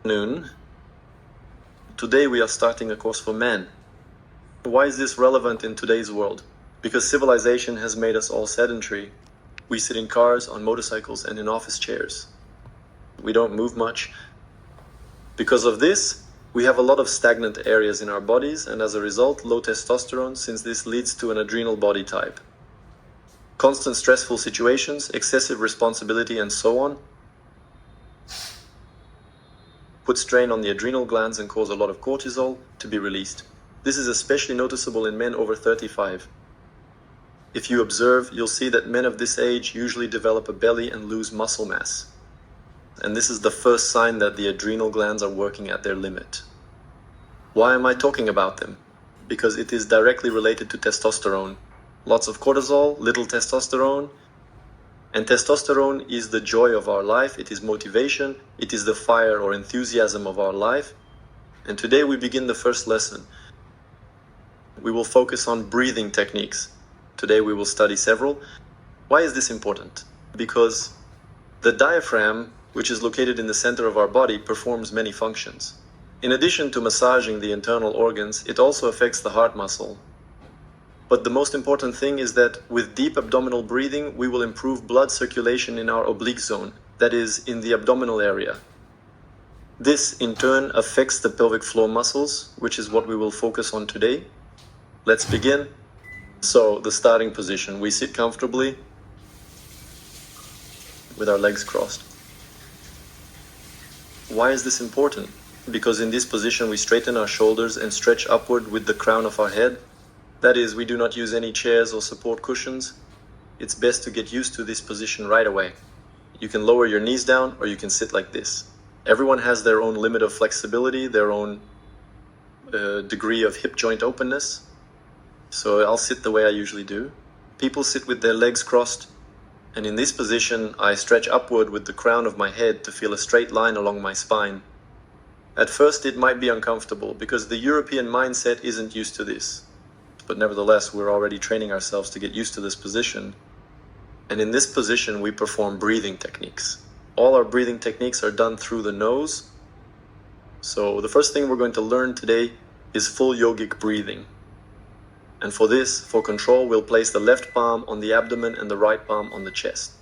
Noon. Today we are starting a course for men. Why is this relevant in today's world? Because civilization has made us all sedentary. We sit in cars, on motorcycles, and in office chairs. We don't move much. Because of this, we have a lot of stagnant areas in our bodies, and as a result, low testosterone, since this leads to an adrenal body type. Constant stressful situations, excessive responsibility, and so on put strain on the adrenal glands and cause a lot of cortisol to be released. This is especially noticeable in men over 35. If you observe, you'll see that men of this age usually develop a belly and lose muscle mass. And this is the first sign that the adrenal glands are working at their limit. Why am I talking about them? Because it is directly related to testosterone. Lots of cortisol, little testosterone. And testosterone is the joy of our life, it is motivation, it is the fire or enthusiasm of our life. And today we begin the first lesson. We will focus on breathing techniques. Today we will study several. Why is this important? Because the diaphragm, which is located in the center of our body, performs many functions. In addition to massaging the internal organs, it also affects the heart muscle. But the most important thing is that with deep abdominal breathing, we will improve blood circulation in our oblique zone, that is, in the abdominal area. This, in turn, affects the pelvic floor muscles, which is what we will focus on today. Let's begin. So, the starting position. We sit comfortably with our legs crossed. Why is this important? Because in this position we straighten our shoulders and stretch upward with the crown of our head. That is, we do not use any chairs or support cushions. It's best to get used to this position right away. You can lower your knees down or you can sit like this. Everyone has their own limit of flexibility, their own degree of hip joint openness. So I'll sit the way I usually do. People sit with their legs crossed, and in this position I stretch upward with the crown of my head to feel a straight line along my spine. At first it might be uncomfortable because the European mindset isn't used to this. But nevertheless, we're already training ourselves to get used to this position. And in this position, we perform breathing techniques. All our breathing techniques are done through the nose. So the first thing we're going to learn today is full yogic breathing. And for this, for control, we'll place the left palm on the abdomen and the right palm on the chest.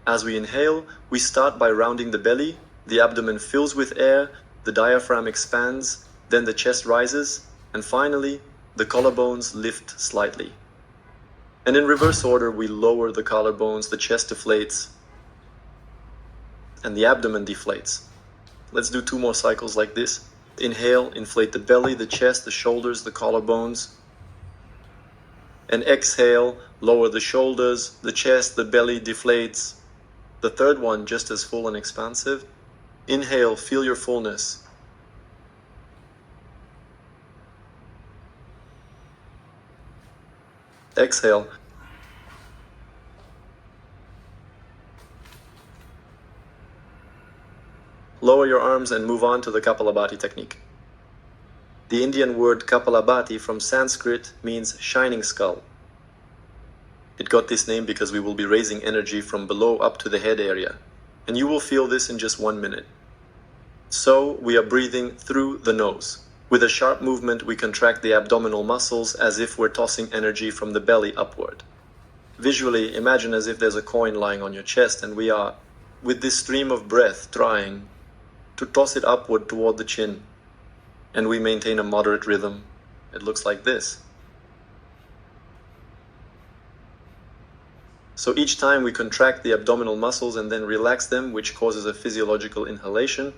As we inhale, we start by rounding the belly, the abdomen fills with air, the diaphragm expands, then the chest rises, and finally, the collarbones lift slightly. And in reverse order, we lower the collarbones, the chest deflates, and the abdomen deflates. Let's do 2 more cycles like this. Inhale, inflate the belly, the chest, the shoulders, the collarbones. And exhale, lower the shoulders, the chest, the belly deflates. The third one, just as full and expansive. Inhale, feel your fullness. Exhale. Lower your arms and move on to the Kapalabhati technique. The Indian word Kapalabhati from Sanskrit means shining skull. It got this name because we will be raising energy from below up to the head area. And you will feel this in just 1 minute. So we are breathing through the nose. With a sharp movement, we contract the abdominal muscles as if we're tossing energy from the belly upward. Visually, imagine as if there's a coin lying on your chest and we are, with this stream of breath, trying to toss it upward toward the chin. And we maintain a moderate rhythm. It looks like this. So each time we contract the abdominal muscles and then relax them, which causes a physiological inhalation.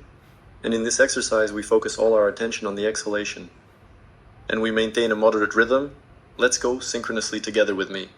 And in this exercise, we focus all our attention on the exhalation. And we maintain a moderate rhythm. Let's go synchronously together with me.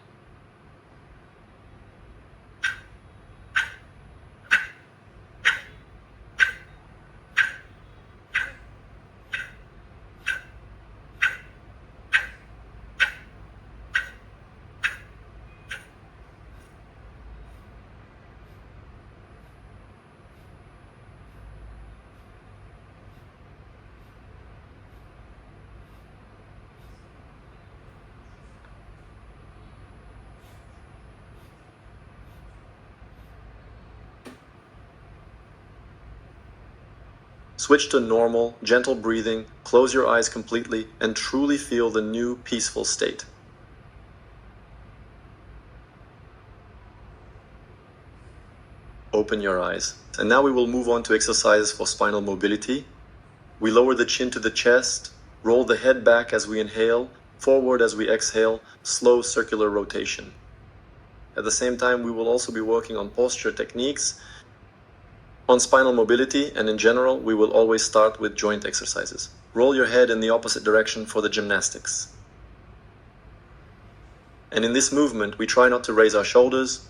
Switch to normal, gentle breathing, close your eyes completely, and truly feel the new, peaceful state. Open your eyes. And now we will move on to exercises for spinal mobility. We lower the chin to the chest, roll the head back as we inhale, forward as we exhale, slow circular rotation. At the same time, we will also be working on posture techniques. On spinal mobility and in general, we will always start with joint exercises. Roll your head in the opposite direction for the gymnastics. And in this movement, we try not to raise our shoulders.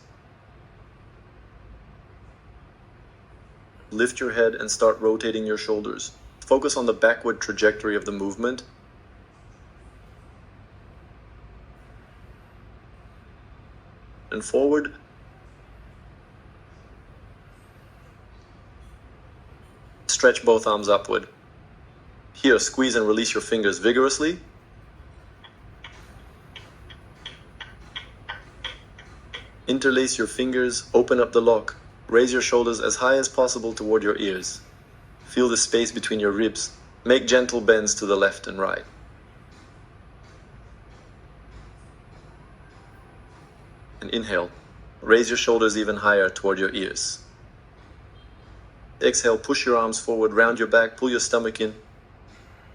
Lift your head and start rotating your shoulders. Focus on the backward trajectory of the movement. And forward. Stretch both arms upward. Here, squeeze and release your fingers vigorously. Interlace your fingers, open up the lock. Raise your shoulders as high as possible toward your ears. Feel the space between your ribs. Make gentle bends to the left and right. And inhale. Raise your shoulders even higher toward your ears. Exhale, push your arms forward, round your back, pull your stomach in.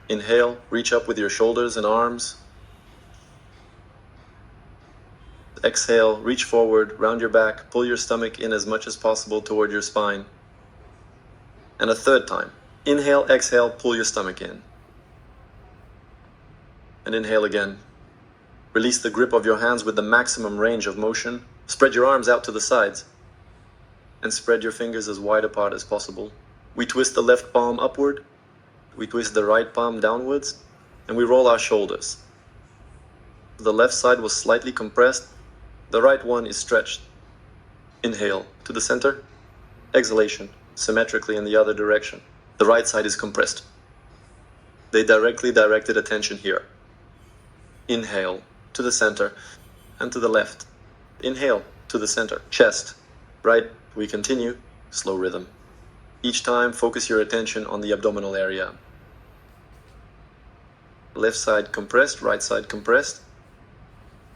Inhale, reach up with your shoulders and arms. Exhale, reach forward, round your back, pull your stomach in as much as possible toward your spine. And a third time. Inhale, exhale, pull your stomach in. And inhale again. Release the grip of your hands with the maximum range of motion. Spread your arms out to the sides. And spread your fingers as wide apart as possible. We twist the left palm upward. We twist the right palm downwards. And we roll our shoulders. The left side was slightly compressed. The right one is stretched. Inhale to the center. Exhalation, symmetrically in the other direction. The right side is compressed. They directly directed attention here. Inhale to the center and to the left. Inhale to the center, chest, right. We continue, slow rhythm. Each time, focus your attention on the abdominal area. Left side compressed, right side compressed.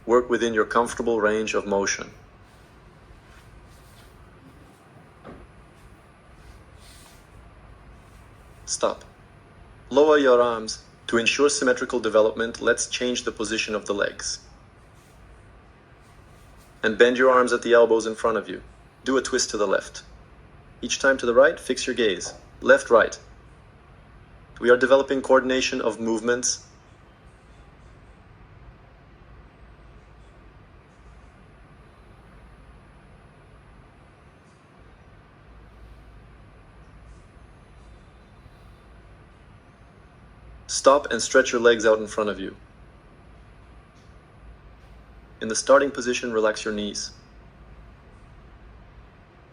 Work within your comfortable range of motion. Stop. Lower your arms. To ensure symmetrical development, let's change the position of the legs. And bend your arms at the elbows in front of you. Do a twist to the left. Each time to the right, fix your gaze. Left, right. We are developing coordination of movements. Stop and stretch your legs out in front of you. In the starting position, relax your knees.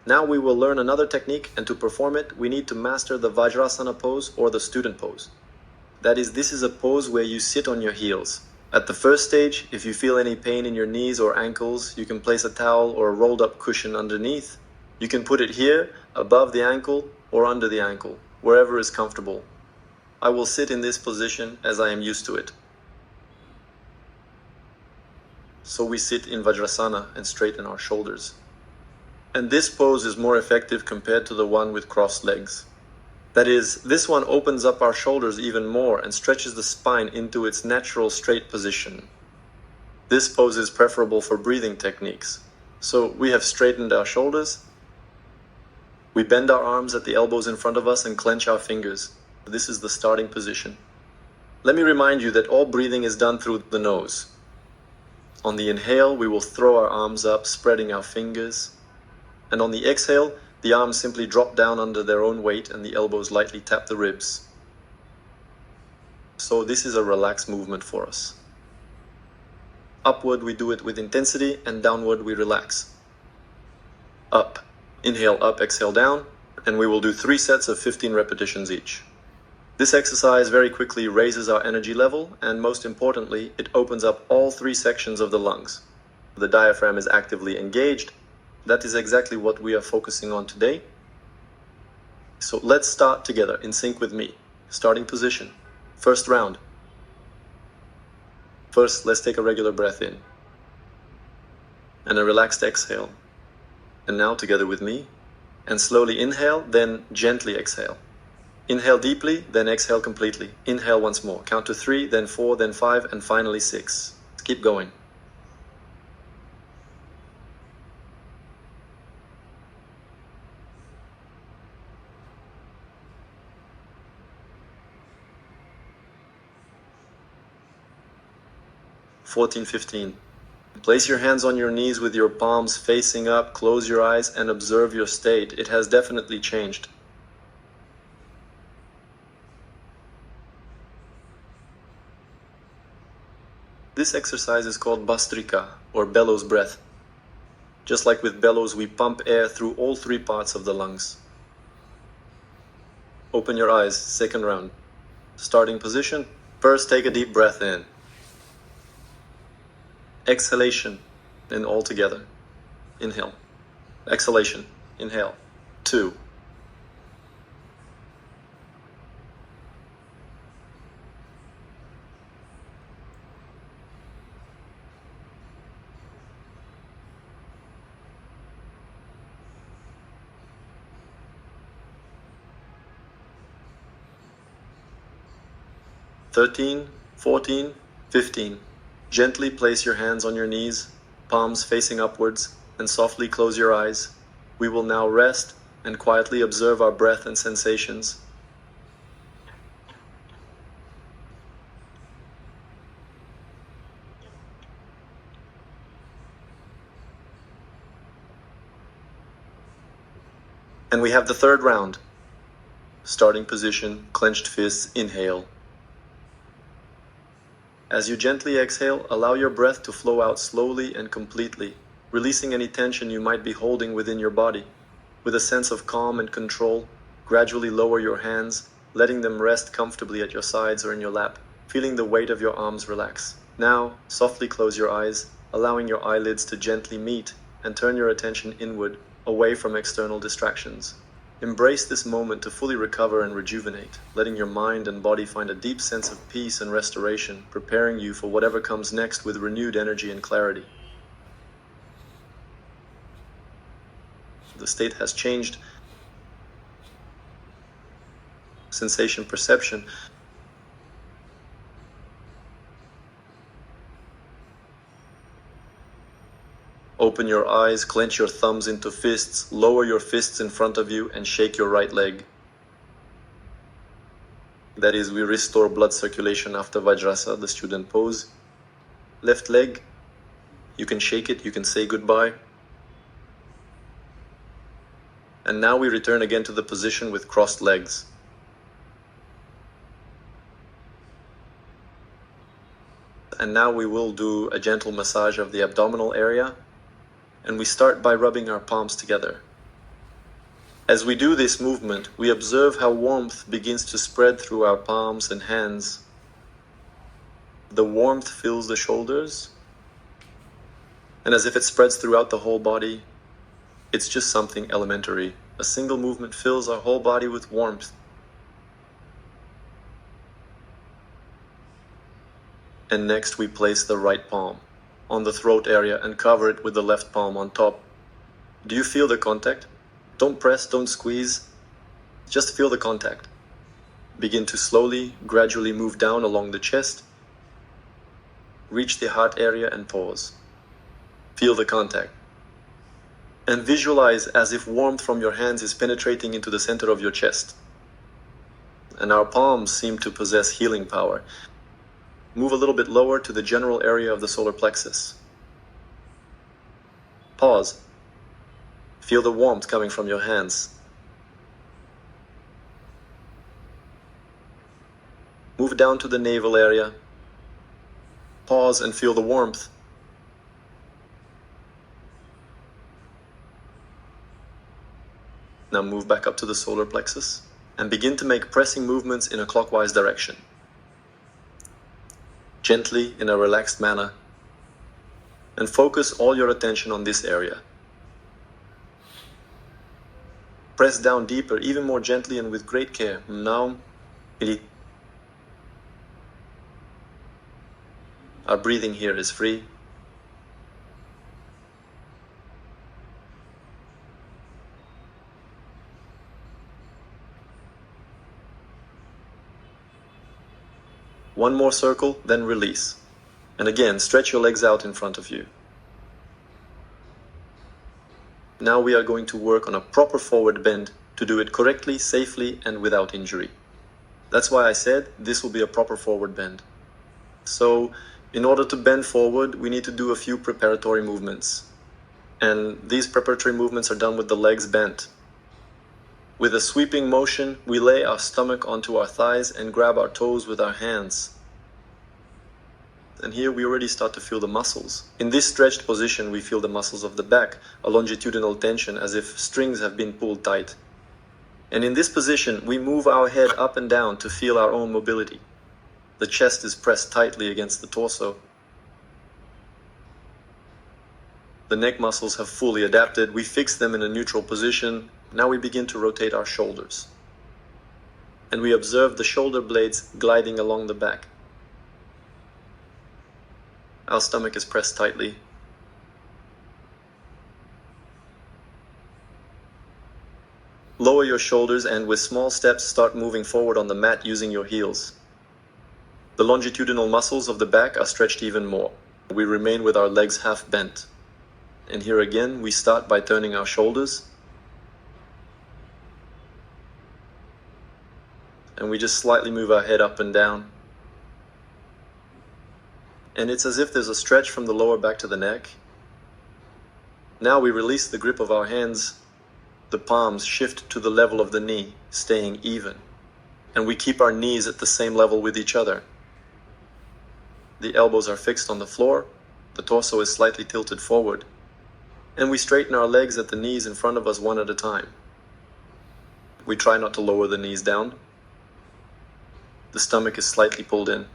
Now we will learn another technique, and to perform it, we need to master the Vajrasana pose or the student pose. That is, this is a pose where you sit on your heels. At the first stage, if you feel any pain in your knees or ankles, you can place a towel or a rolled up cushion underneath. You can put it here, above the ankle, or under the ankle, wherever is comfortable. I will sit in this position as I am used to it. So we sit in Vajrasana and straighten our shoulders. And this pose is more effective compared to the one with crossed legs. That is, this one opens up our shoulders even more and stretches the spine into its natural straight position. This pose is preferable for breathing techniques. So we have straightened our shoulders. We bend our arms at the elbows in front of us and clench our fingers. This is the starting position. Let me remind you that all breathing is done through the nose. On the inhale, we will throw our arms up, spreading our fingers. And on the exhale, the arms simply drop down under their own weight and the elbows lightly tap the ribs. So this is a relaxed movement for us. Upward, we do it with intensity, and downward, we relax. Up. Inhale up, exhale down, and we will do 3 sets of 15 repetitions each. This exercise very quickly raises our energy level, and most importantly, it opens up all 3 sections of the lungs. The diaphragm is actively engaged. That is exactly what we are focusing on today. So let's start together in sync with me. Starting position. First round. First, let's take a regular breath in. And a relaxed exhale. And now together with me. And slowly inhale, then gently exhale. Inhale deeply, then exhale completely. Inhale once more. Count to 3, then 4, then 5, and finally 6. Keep going. (14, 15). Place your hands on your knees with your palms facing up, close your eyes and observe your state. It has definitely changed. This exercise is called Bastrika, or bellows breath. Just like with bellows, we pump air through all 3 parts of the lungs. Open your eyes, second round. Starting position. First, take a deep breath in. Exhalation, and all together. Inhale. Exhalation. Inhale. 2. (13, 14, 15). Gently place your hands on your knees, palms facing upwards, and softly close your eyes. We will now rest and quietly observe our breath and sensations. And we have the third round. Starting position, clenched fists, inhale. As you gently exhale, allow your breath to flow out slowly and completely, releasing any tension you might be holding within your body. With a sense of calm and control, gradually lower your hands, letting them rest comfortably at your sides or in your lap, feeling the weight of your arms relax. Now, softly close your eyes, allowing your eyelids to gently meet, and turn your attention inward, away from external distractions. Embrace this moment to fully recover and rejuvenate, letting your mind and body find a deep sense of peace and restoration, preparing you for whatever comes next with renewed energy and clarity. The state has changed. Sensation perception. Open your eyes, clench your thumbs into fists, lower your fists in front of you, and shake your right leg. That is, we restore blood circulation after Vajrasa, the student pose. Left leg, you can shake it, you can say goodbye. And now we return again to the position with crossed legs. And now we will do a gentle massage of the abdominal area. And we start by rubbing our palms together. As we do this movement, we observe how warmth begins to spread through our palms and hands. The warmth fills the shoulders, and as if it spreads throughout the whole body, it's just something elementary. A single movement fills our whole body with warmth. And next we place the right palm on the throat area and cover it with the left palm on top. Do you feel the contact? Don't press, don't squeeze. Just feel the contact. Begin to slowly, gradually move down along the chest. Reach the heart area and pause. Feel the contact. And visualize as if warmth from your hands is penetrating into the center of your chest. And our palms seem to possess healing power. Move a little bit lower to the general area of the solar plexus. Pause. Feel the warmth coming from your hands. Move down to the navel area. Pause and feel the warmth. Now move back up to the solar plexus and begin to make pressing movements in a clockwise direction. Gently, in a relaxed manner, and focus all your attention on this area. Press down deeper, even more gently and with great care. Now, our breathing here is free. One more circle, then release. And again, stretch your legs out in front of you. Now we are going to work on a proper forward bend to do it correctly, safely, and without injury. That's why I said this will be a proper forward bend. So, in order to bend forward, we need to do a few preparatory movements. And these preparatory movements are done with the legs bent. With a sweeping motion, we lay our stomach onto our thighs and grab our toes with our hands. And here we already start to feel the muscles. In this stretched position, we feel the muscles of the back, a longitudinal tension as if strings have been pulled tight. And in this position, we move our head up and down to feel our own mobility. The chest is pressed tightly against the torso. The neck muscles have fully adapted. We fix them in a neutral position. Now we begin to rotate our shoulders. And we observe the shoulder blades gliding along the back. Our stomach is pressed tightly. Lower your shoulders and with small steps start moving forward on the mat using your heels. The longitudinal muscles of the back are stretched even more. We remain with our legs half bent. And here again, we start by turning our shoulders. And we just slightly move our head up and down. And it's as if there's a stretch from the lower back to the neck. Now we release the grip of our hands. The palms shift to the level of the knee, staying even. And we keep our knees at the same level with each other. The elbows are fixed on the floor. The torso is slightly tilted forward. And we straighten our legs at the knees in front of us one at a time. We try not to lower the knees down. The stomach is slightly pulled in.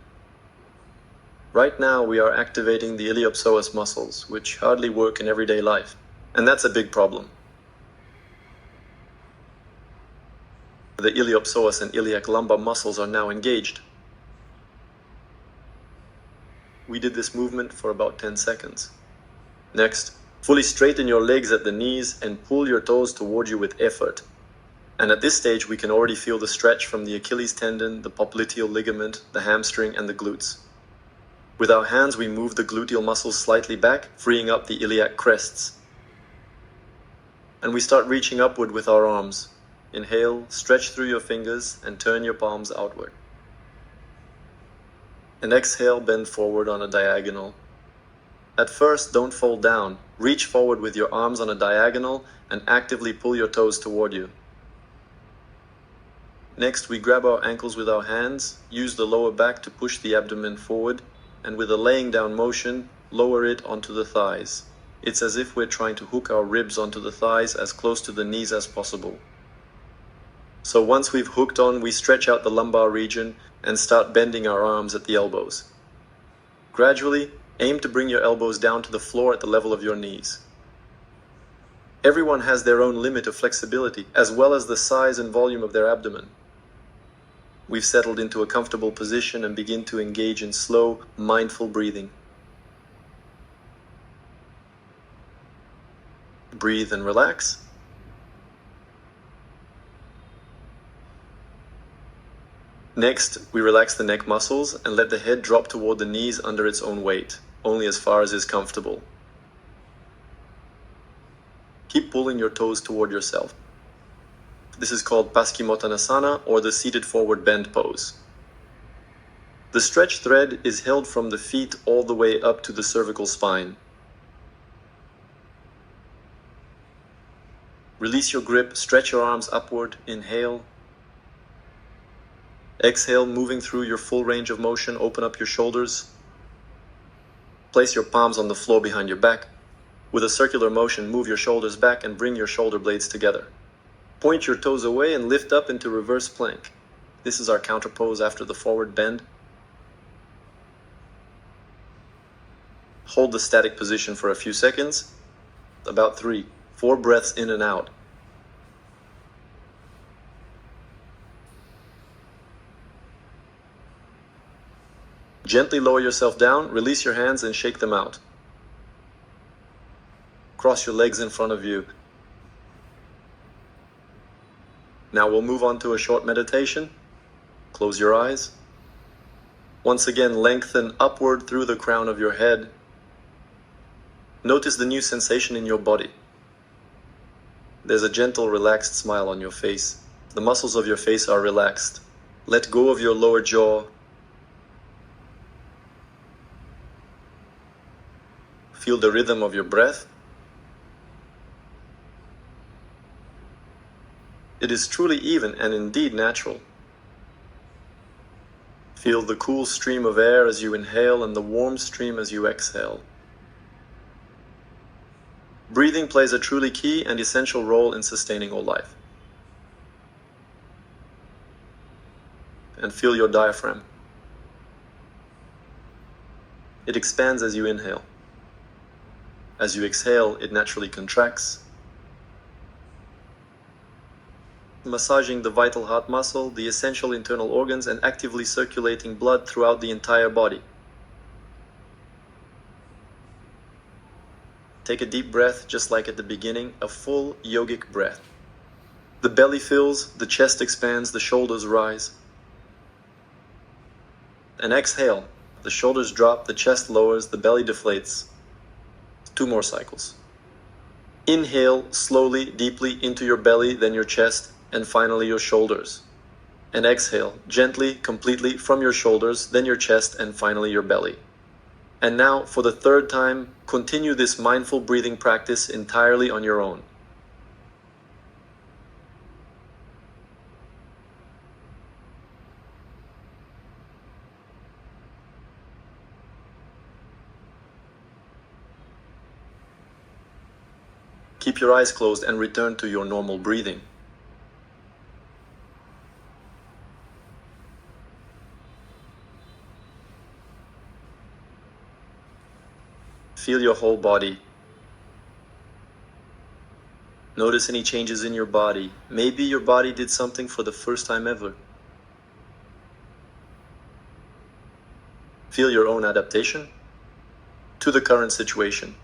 Right now we are activating the iliopsoas muscles, which hardly work in everyday life. And that's a big problem. The iliopsoas and iliac lumbar muscles are now engaged. We did this movement for about 10 seconds. Next, fully straighten your legs at the knees and pull your toes toward you with effort. And at this stage, we can already feel the stretch from the Achilles tendon, the popliteal ligament, the hamstring, and the glutes. With our hands, we move the gluteal muscles slightly back, freeing up the iliac crests. And we start reaching upward with our arms. Inhale, stretch through your fingers, and turn your palms outward. And exhale, bend forward on a diagonal. At first, don't fold down. Reach forward with your arms on a diagonal and actively pull your toes toward you. Next, we grab our ankles with our hands, use the lower back to push the abdomen forward, and with a laying down motion, lower it onto the thighs. It's as if we're trying to hook our ribs onto the thighs as close to the knees as possible. So once we've hooked on, we stretch out the lumbar region and start bending our arms at the elbows. Gradually, aim to bring your elbows down to the floor at the level of your knees. Everyone has their own limit of flexibility, as well as the size and volume of their abdomen. We've settled into a comfortable position and begin to engage in slow, mindful breathing. Breathe and relax. Next, we relax the neck muscles and let the head drop toward the knees under its own weight, only as far as is comfortable. Keep pulling your toes toward yourself. This is called Paschimottanasana, or the seated forward bend pose. The stretch thread is held from the feet all the way up to the cervical spine. Release your grip, stretch your arms upward, inhale. Exhale, moving through your full range of motion, open up your shoulders. Place your palms on the floor behind your back. With a circular motion, move your shoulders back and bring your shoulder blades together. Point your toes away and lift up into reverse plank. This is our counter pose after the forward bend. Hold the static position for a few seconds, about 3-4 breaths in and out. Gently lower yourself down, release your hands and shake them out. Cross your legs in front of you. Now we'll move on to a short meditation. Close your eyes. Once again, lengthen upward through the crown of your head. Notice the new sensation in your body. There's a gentle, relaxed smile on your face. The muscles of your face are relaxed. Let go of your lower jaw. Feel the rhythm of your breath. It is truly even and indeed natural. Feel the cool stream of air as you inhale and the warm stream as you exhale. Breathing plays a truly key and essential role in sustaining all life. And feel your diaphragm. It expands as you inhale. As you exhale, it naturally contracts. Massaging the vital heart muscle, the essential internal organs, and actively circulating blood throughout the entire body. Take a deep breath, just like at the beginning, a full yogic breath. The belly fills, the chest expands, the shoulders rise. And exhale, the shoulders drop, the chest lowers, the belly deflates. 2 more cycles. Inhale slowly, deeply into your belly, then your chest, and finally your shoulders. And exhale gently, completely from your shoulders, then your chest, and finally your belly. And now, for the 3rd time, continue this mindful breathing practice entirely on your own. Keep your eyes closed and return to your normal breathing. Feel your whole body. Notice any changes in your body. Maybe your body did something for the first time ever. Feel your own adaptation to the current situation.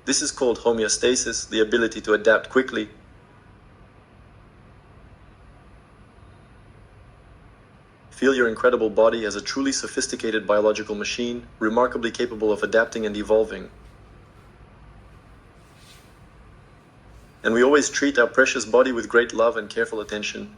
This is called homeostasis, the ability to adapt quickly. Feel your incredible body as a truly sophisticated biological machine, remarkably capable of adapting and evolving. And we always treat our precious body with great love and careful attention.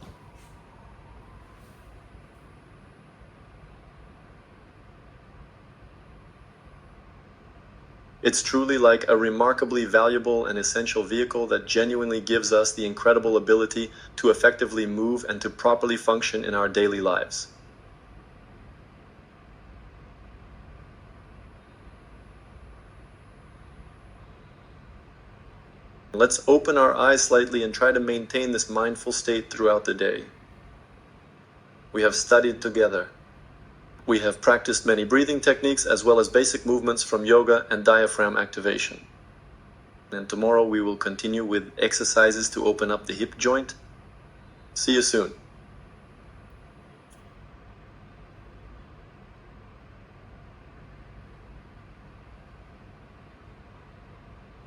It's truly like a remarkably valuable and essential vehicle that genuinely gives us the incredible ability to effectively move and to properly function in our daily lives. Let's open our eyes slightly and try to maintain this mindful state throughout the day. We have studied together. We have practiced many breathing techniques as well as basic movements from yoga and diaphragm activation. And tomorrow we will continue with exercises to open up the hip joint. See you soon.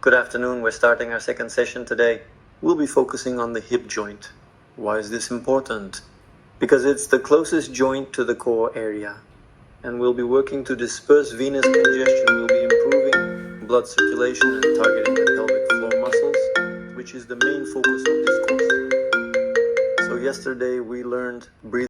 Good afternoon. We're starting our 2nd session today. We'll be focusing on the hip joint. Why is this important? Because it's the closest joint to the core area. And we'll be working to disperse venous congestion. We'll be improving blood circulation and targeting the pelvic floor muscles, which is the main focus of this course. So yesterday we learned breathing.